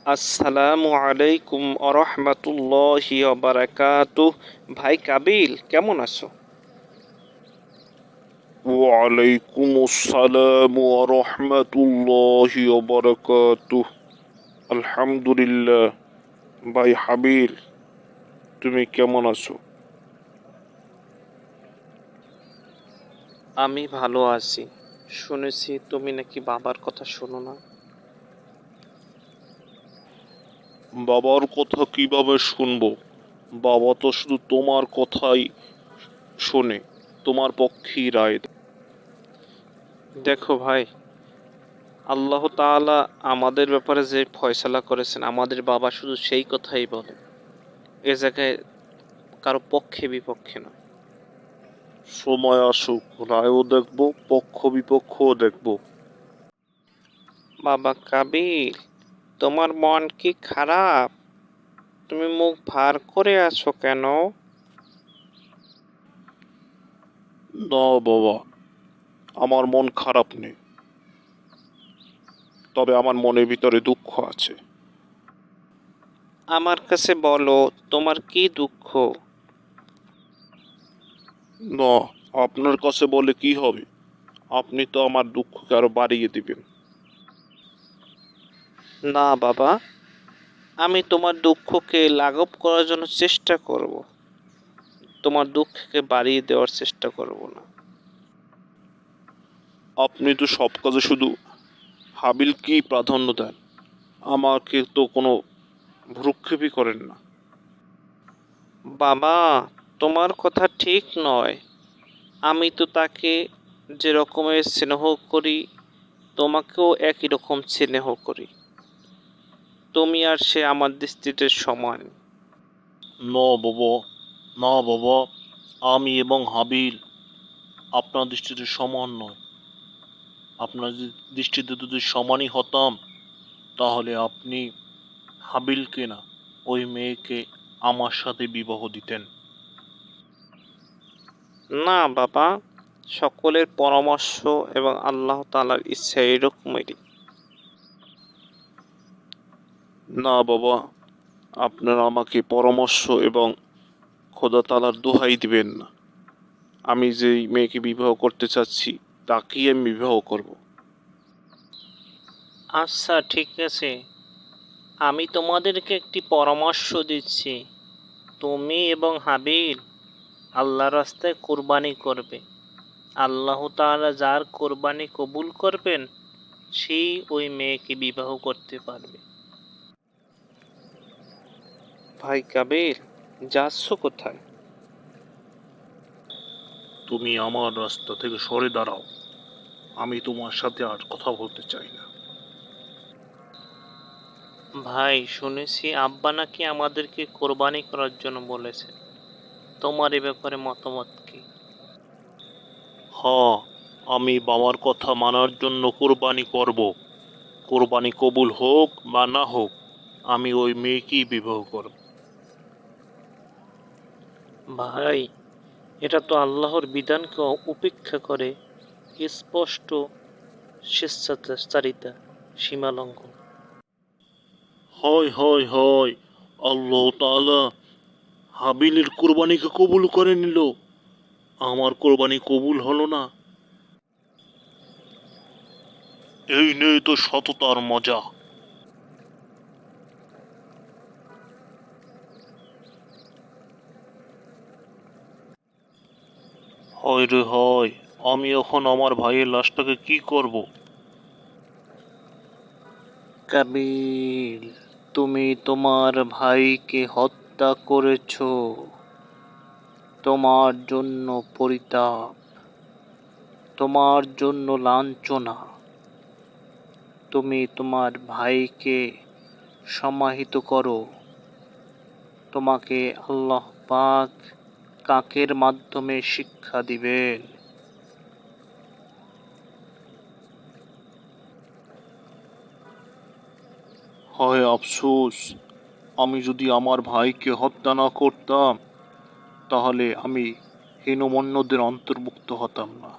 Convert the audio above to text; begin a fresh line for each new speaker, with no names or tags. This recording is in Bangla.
আসসালামু আলাইকুম আরহামাতুল্লাহি ওয়াবারাকাতুহ। ভাই কাবিল, কেমন আছো?
ওয়ালাইকুম আসসালাম ওয়া রাহমাতুল্লাহি ওয়া বারাকাতুহ। আলহামদুলিল্লাহ। ভাই হাবিল, তুমি কেমন আছো?
আমি ভালো আছি। শুনেছি তুমি নাকি বাবার কথা শোনো না।
বাবার কথা কিভাবে শুনবো? বাবা তো শুধু তোমার কথাই শোনে, তোমার পক্ষেই রায় দেয়।
দেখো ভাই, আল্লাহ তাআলা আমাদের ব্যাপারে যে ফয়সালা করেছেন, আমাদের বাবা শুধু সেই কথাই বলে। এ জায়গায় কারো পক্ষে বিপক্ষে নয়।
সময় আসুক, রায়ও দেখবো, পক্ষ বিপক্ষও দেখবো।
বাবা কাবিল, তোমার মন কি খারাপ? তুমি মুখ ভার করে আছো কেন?
না বাবা, আমার মন খারাপ নেই, তবে আমার মনের ভিতরে দুঃখ আছে।
আমার কাছে বলো, তোমার কি দুঃখ?
না, আপনার কাছে বলে কি হবে? আপনি তো আমার দুঃখকে আরো বাড়িয়ে দিবেন।
না বাবা, আমি তোমার দুঃখকে লাঘব করার জন্য চেষ্টা করব, তোমার দুঃখকে বাড়িয়ে দেওয়ার চেষ্টা করব না।
আপনি তো সব কাজে শুধু হাবিলকেই প্রাধান্য দেন, আমাকে তো কোনো ভ্রুক্ষেপই করেন না।
বাবা, তোমার কথা ঠিক নয়। আমি তো তাকে যে রকমের স্নেহ করি, তোমাকেও একই রকম স্নেহ করি। তুমি আর সে আমার দৃষ্টিতে সমান।
না বাবা, না বাবা, আমি এবং হাবিল আপনার দৃষ্টিতে সমান নয়। আপনার দৃষ্টিতে যদি সমানই হতাম, তাহলে আপনি হাবিলকে না, ওই মেয়েকে আমার সাথে বিবাহ দিতেন।
না বাবা, সকলের পরামর্শ এবং আল্লাহ তাআলার ইচ্ছা এরকমেরই।
না বাবা, আপনারা আমাকে পরামর্শ এবং খোদা তাআলার দোহাই দিবেন না। আমি যেই মেয়েকে বিবাহ করতে চাচ্ছি, তাকেই আমি বিবাহ করব।
আচ্ছা ঠিক আছে, আমি তোমাদেরকে একটি পরামর্শ দিচ্ছি। তুমি এবং হাবিল আল্লাহর রাস্তায় কোরবানি করবে। আল্লাহ তাআলা যার কোরবানি কবুল করবেন, সেই ওই মেয়েকে বিবাহ করতে পারবে। ভাই কাবির, যাচ্ছ কোথায়?
তুমি আমার রাস্তা থেকে সরে দাঁড়াও, আমি তোমার সাথে আর কথা বলতে চাই না।
ভাই শুনেছি আব্বা নাকি আমাদেরকে কোরবানি করার জন্য বলেছে। তোমার এ ব্যাপারে মতামত কি?
হ্যাঁ, আমি বাবার কথা মানার জন্য কোরবানি করব। কোরবানি কবুল হোক বা না হোক, আমি ওই মেয়েকেই বিবাহ করব।
ভাই, এটা তো আল্লাহর বিধানকে উপেক্ষা করে স্পষ্ট স্বেচ্ছাচারিতা, সীমালঙ্ঘন।
হয় হয় হয়, আল্লাহ তাআলা হাবিলের কোরবানিকে কবুল করে নিল, আমার কোরবানি কবুল হলো না। এই নেই তো সততার মজা। হয় রে হয়, আমি এখন আমার ভাইয়ের লাশটাকে কি করব?
কাবিল, তুমি তোমার ভাইকে হত্যা করেছ। তোমার জন্য পরিতাপ, তোমার জন্য লাঞ্ছনা। তুমি তোমার ভাইকে সমাহিত করো। তোমাকে আল্লাহ পাক কাকের মাধ্যমে শিক্ষা দিবেন।
হয় আফসোস, আমি যদি আমার ভাইকে হত্যা না করতাম, তাহলে আমি হীনমন্যদের অন্তর্ভুক্ত হতাম না।